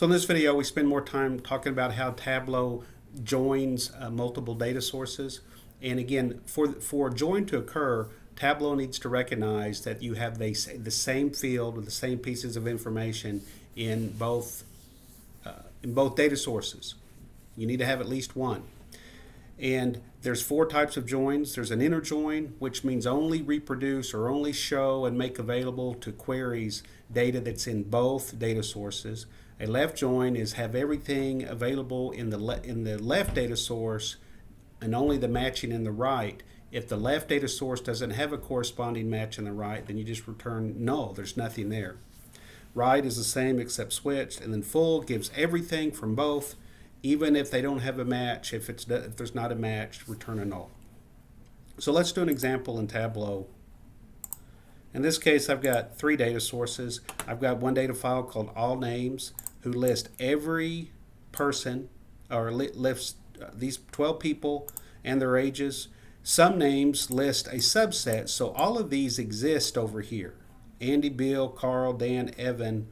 So in this video, we spend more time talking about how Tableau joins multiple data sources. And again, for a join to occur, Tableau needs to recognize that you have the same field with the same pieces of information in both data sources. You need to have at least one. And there's 4 types of joins. There's an inner join, which means only reproduce or only show and make available to queries data that's in both data sources. A left join is have everything available in the left data source and only the matching in the right. If the left data source doesn't have a corresponding match in the right, then you just return null. There's nothing there. Right is the same except switched, and then full gives everything from both. Even if they don't have a match, if there's not a match, return a null. So let's do an example in Tableau. In this case, I've got 3 data sources. I've got one data file called all names, who list every person, or lists these 12 people and their ages. Some names list a subset, so all of these exist over here. Andy, Bill, Carl, Dan, Evan,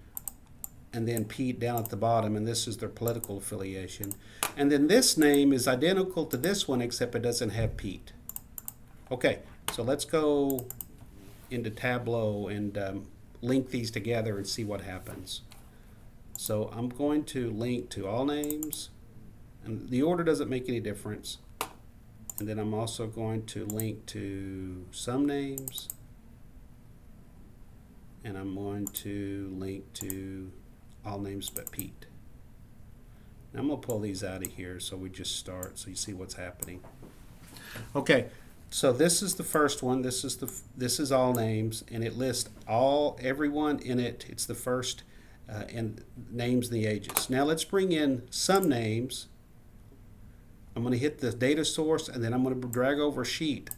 and then Pete down at the bottom, and this is their political affiliation. And then this name is identical to this one, except it doesn't have Pete. Okay, so let's go into Tableau and link these together and see what happens. So I'm going to link to all names, and the order doesn't make any difference. And then I'm also going to link to some names, and I'm going to link to all names but Pete. Now I'm going to pull these out of here so we just start so you see what's happening. Okay, so this is the first one. This is all names, and it lists everyone in it. It's the first and names and the ages. Now let's bring in some names. I'm going to hit the data source, and then I'm going to drag over a sheet.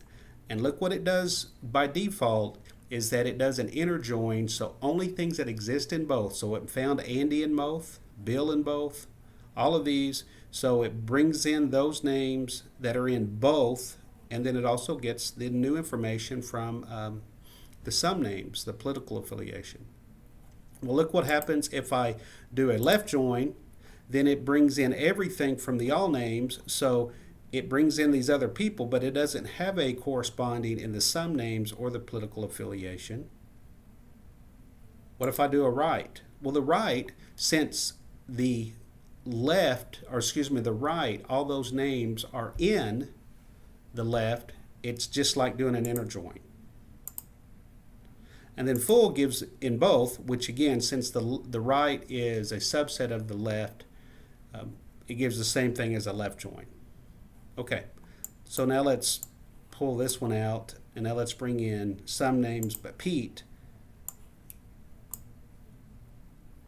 And look what it does by default is that it does an inner join, so only things that exist in both. So it found Andy in both, Bill in both, all of these. So it brings in those names that are in both, and then it also gets the new information from the some names, the political affiliation. Well, look what happens if I do a left join. Then it brings in everything from the all names, so it brings in these other people, but it doesn't have a corresponding in the some names or the political affiliation. What if I do a right? Well, the right, since the right, all those names are in the left, it's just like doing an inner join. And then full gives in both, which again, since the right is a subset of the left, it gives the same thing as a left join. Okay, so now let's pull this one out, and now let's bring in some names but Pete.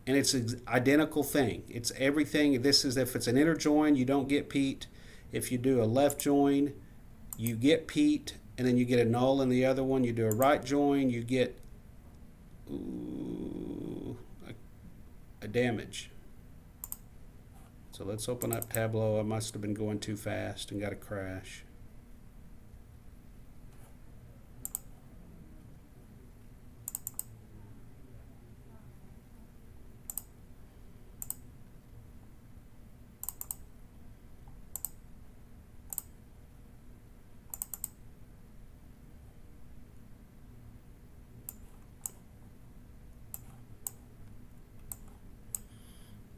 And it's an identical thing. It's everything. This is if it's an inner join, you don't get Pete. If you do a left join, you get Pete, and then you get a null in the other one. You do a right join, you get a damage. So let's open up Tableau. I must have been going too fast and got a crash.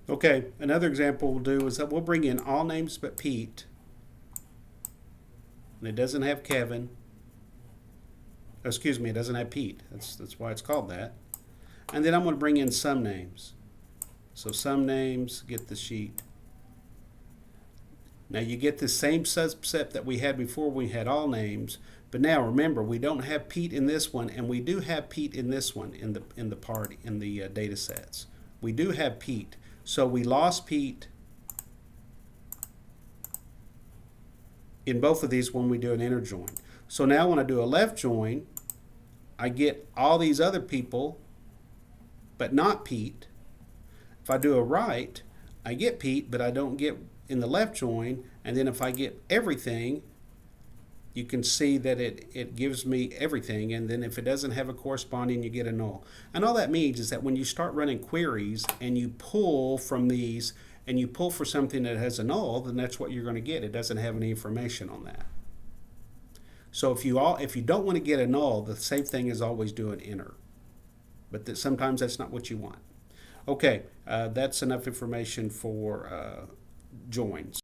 Okay, another example we'll do is that we'll bring in all names but Pete, and it doesn't have Kevin. Excuse me, it doesn't have Pete. That's why it's called that. And then I'm going to bring in some names. So some names get the sheet. Now you get the same subset that we had before we had all names, but now remember we don't have Pete in this one, and we do have Pete in this one in the data sets. We do have Pete. So we lost Pete in both of these when we do an inner join. So now when I do a left join, I get all these other people, but not Pete. If I do a right, I get Pete, but I don't get in the left join. And then if I get everything, you can see that it gives me everything, and then if it doesn't have a corresponding, you get a null. And all that means is that when you start running queries and you pull from these and you pull for something that has a null, then that's what you're going to get. It doesn't have any information on that. So if you don't want to get a null, the safe thing is always do an enter. But sometimes that's not what you want. Okay, that's enough information for joins.